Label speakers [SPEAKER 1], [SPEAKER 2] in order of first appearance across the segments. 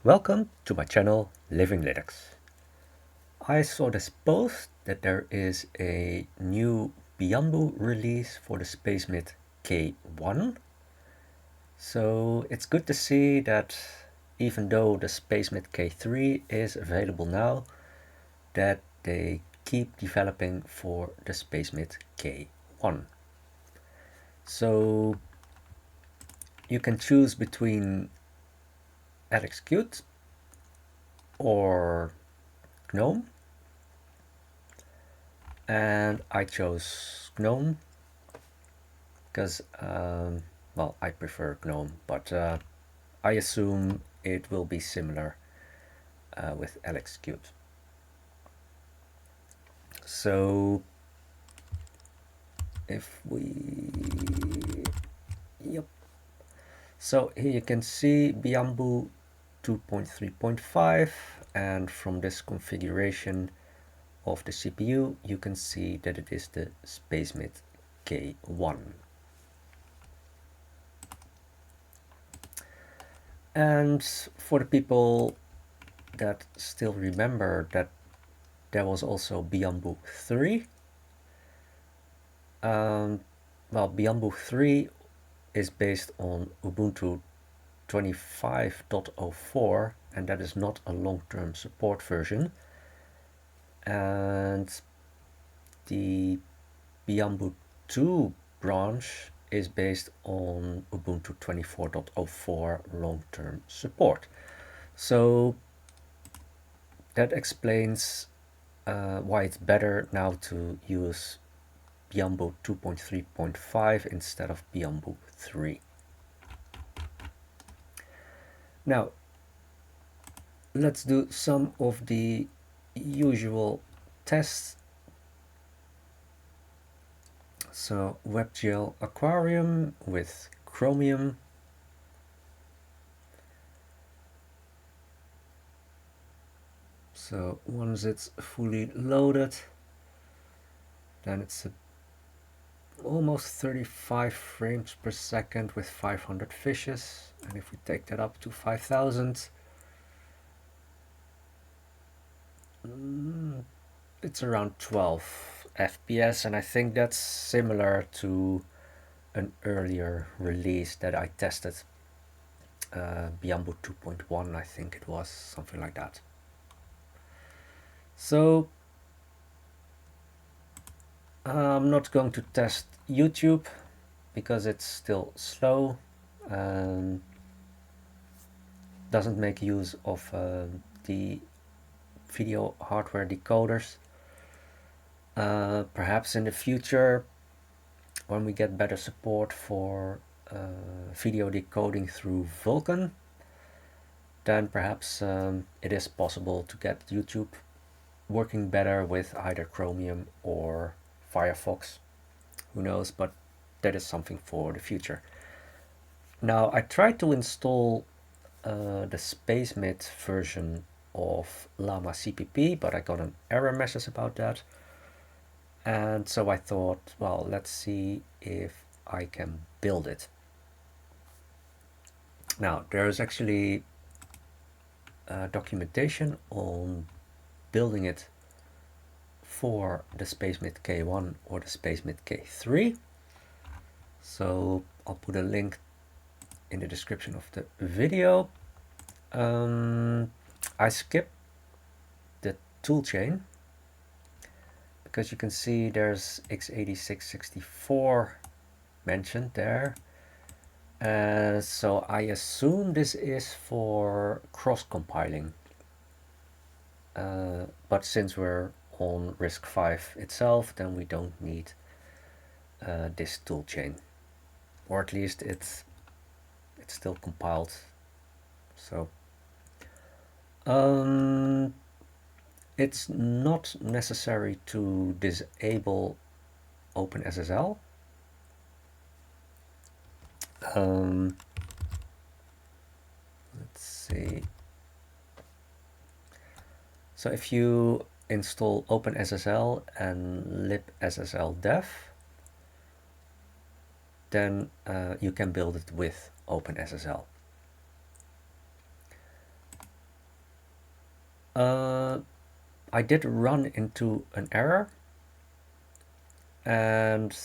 [SPEAKER 1] Welcome to my channel, Living Linux. I saw this post that there is a new Bianbu release for the SpacemiT K1. So it's good to see that even though the SpacemiT K3 is available now, that they keep developing for the SpacemiT K1. So you can choose between LXQt or GNOME, and I chose GNOME because well, I prefer GNOME, but I assume it will be similar with LXQt. So if we, yep, so here you can see Bianbu 2.3.5, and from this configuration of the CPU you can see that it is the SpacemiT K1. And for the people that still remember that there was also Bianbu 3, well, Bianbu 3 is based on Ubuntu 25.04, and that is not a long-term support version. And the Bianbu 2 branch is based on Ubuntu 24.04 long-term support. So that explains why it's better now to use Bianbu 2.3.5 instead of Bianbu 3. Now, let's do some of the usual tests. So WebGL Aquarium with Chromium. So once it's fully loaded, then it's almost 35 frames per second with 500 fishes. And if we take that up to 5,000, it's around 12 FPS, and I think that's similar to an earlier release that I tested, Bianbu 2.1, I think it was, something like that. So I'm not going to test YouTube because it's still slow, doesn't make use of the video hardware decoders. Perhaps in the future, when we get better support for video decoding through Vulkan, then perhaps it is possible to get YouTube working better with either Chromium or Firefox. Who knows, but that is something for the future. Now, I tried to install the SpacemiT version of Llama.cpp, but I got an error message about that. And so I thought, well, let's see if I can build it. Now, there is actually documentation on building it for the SpacemiT K1 or the SpacemiT K3. So I'll put a link in the description of the video. I skipped the toolchain because you can see there's x86-64 mentioned there. So I assume this is for cross-compiling. But since we're on RISC-V itself, then we don't need this toolchain. Or at least it's still compiled. So it's not necessary to disable OpenSSL. Let's see. So if you install OpenSSL and libssld-dev, then you can build it with OpenSSL. I did run into an error, and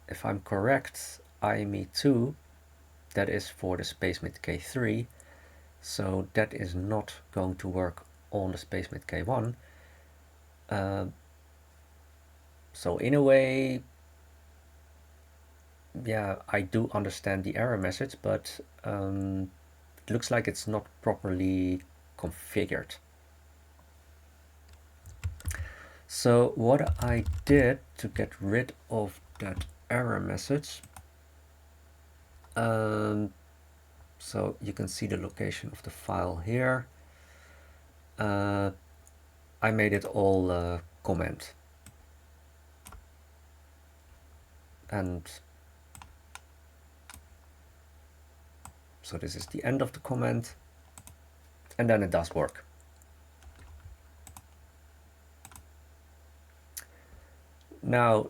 [SPEAKER 1] if I'm correct, IME2, that is for the SpacemiT K3, so that is not going to work on the SpacemiT K1. So in a way, yeah, I do understand the error message, but it looks like it's not properly configured. So what I did to get rid of that error message, so you can see the location of the file here. I made it all comment, and so this is the end of the comment, and then it does work. Now,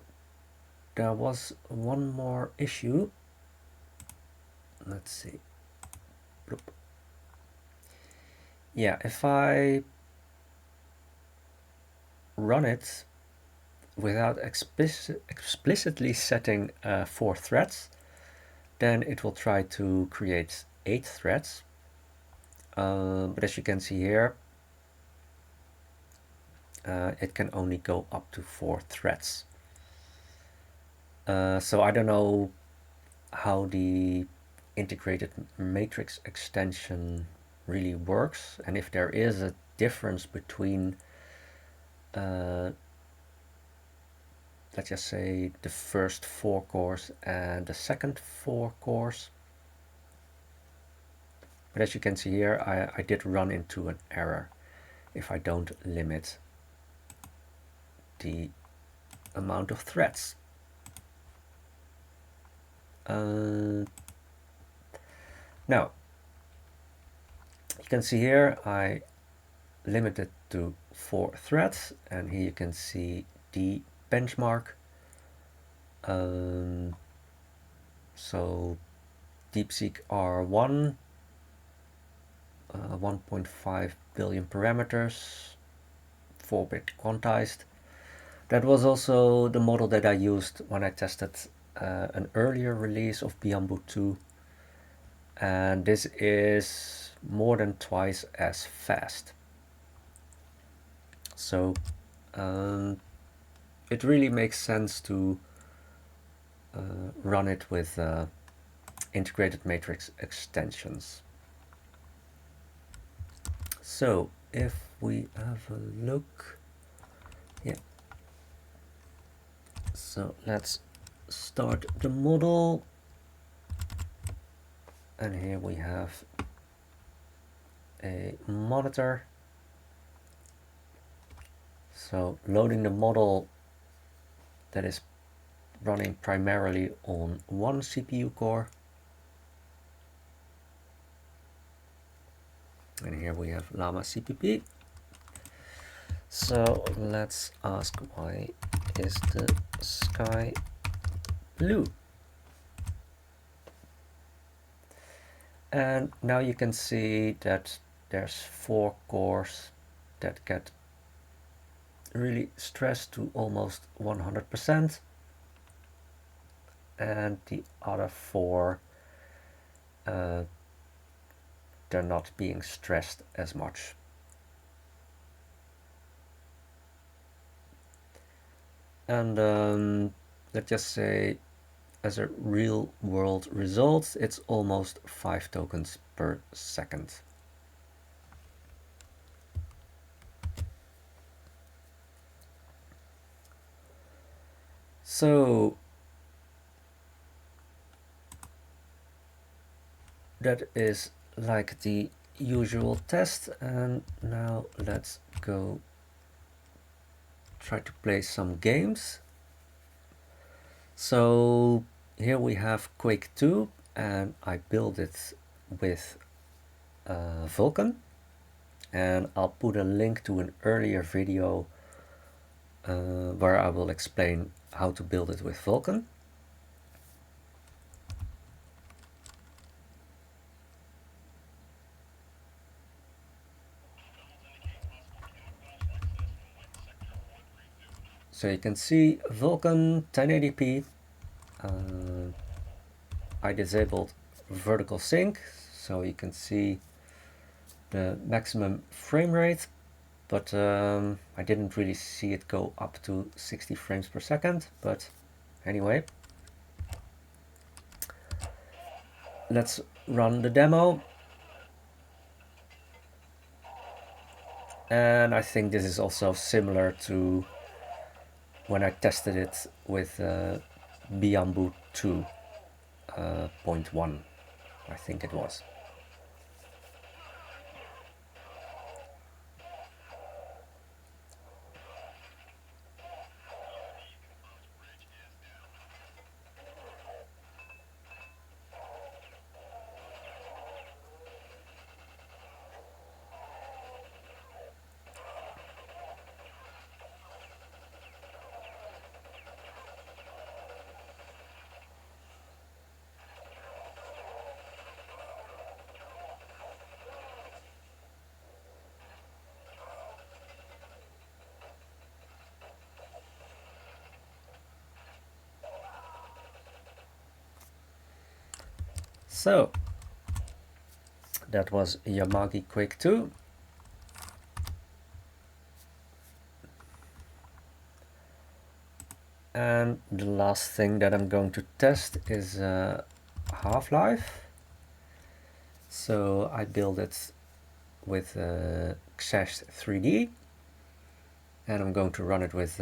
[SPEAKER 1] there was one more issue. Let's see. Bloop. Yeah, if I run it without explicitly setting 4 threads, then it will try to create 8 threads. But as you can see here, it can only go up to 4 threads. So I don't know how the integrated matrix extension really works, and if there is a difference between let's just say the first 4 cores and the second 4 cores. But as you can see here, I did run into an error if I don't limit the amount of threads. Now, you can see here I limited to 4 threads, and here you can see the benchmark. So DeepSeek R1, 1.5 billion parameters, 4-bit quantized. That was also the model that I used when I tested an earlier release of Bianbu 2, and this is more than twice as fast. So it really makes sense to run it with integrated matrix extensions. So if we have a look, yeah. So let's start the model, and here we have a monitor. So loading the model that is running primarily on 1 CPU core. And here we have Llama.cpp. So let's ask, why is the sky blue? And now you can see that there's 4 cores that get really stressed to almost 100%, and the other 4 they're not being stressed as much. And let's just say, as a real world result, it's almost 5 tokens per second. So that is like the usual test, and now let's go try to play some games. So here we have Quake 2, and I built it with Vulkan, and I'll put a link to an earlier video where I will explain how to build it with Vulkan. So you can see Vulkan 1080p. I disabled vertical sync, so you can see the maximum frame rate, but I didn't really see it go up to 60 frames per second. But anyway, let's run the demo. And I think this is also similar to when I tested it with Bianbu 2.1, I think it was. So that was Yamagi Quake 2. And the last thing that I'm going to test is Half-Life. So I built it with Xesh 3D, and I'm going to run it with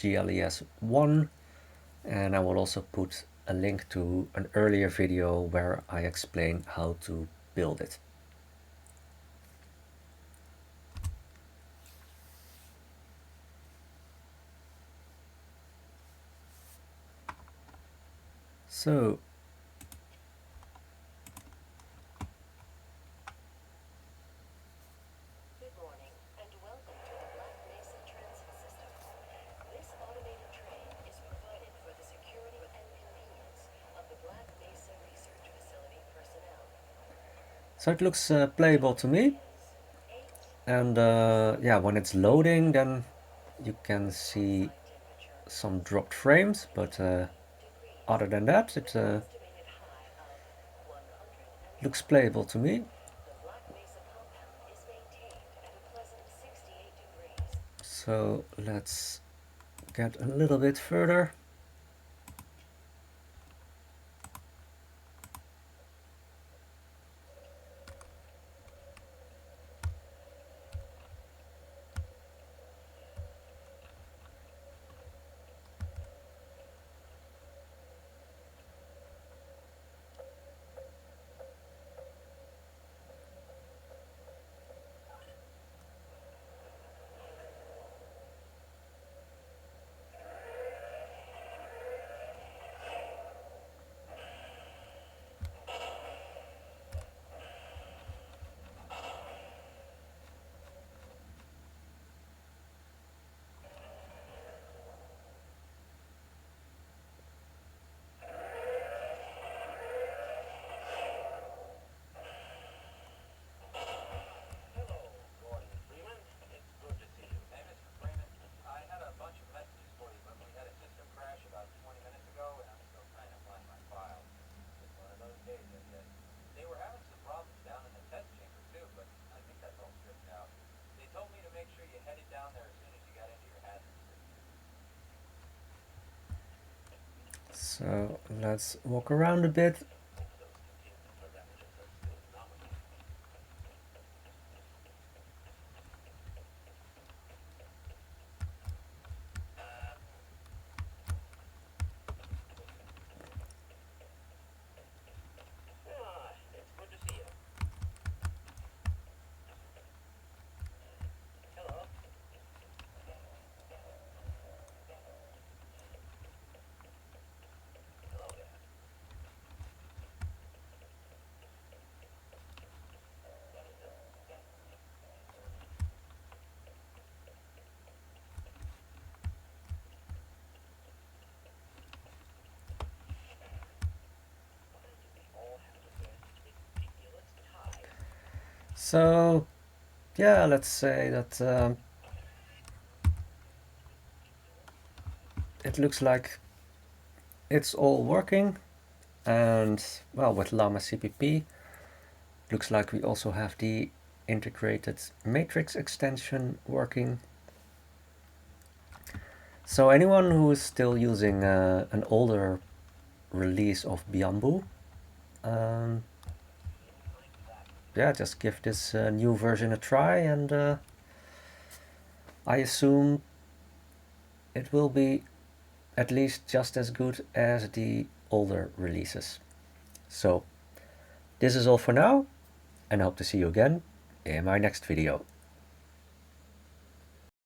[SPEAKER 1] GLES 1, and I will also put a link to an earlier video where I explain how to build it. So
[SPEAKER 2] good morning and welcome to the Black Mesa Transit System. This automated train is provided for the security and convenience of the Black Mesa Research Facility personnel.
[SPEAKER 1] so it looks playable to me, and yeah, when it's loading then you can see some dropped frames, but other than that it looks playable to me.
[SPEAKER 2] The Black Mesa compound is maintained at a pleasant 68 degrees.
[SPEAKER 1] So let's get a little bit further. So let's walk around a bit.
[SPEAKER 2] It's good to see you. Hello. Hello there.
[SPEAKER 1] So yeah, let's say that it looks like it's all working. And well, with Llama.cpp, looks like we also have the integrated matrix extension working. So anyone who is still using an older release of Bianbu, yeah, just give this new version a try, and I assume it will be at least just as good as the older releases. So this is all for now, and I hope to see you again in my next video.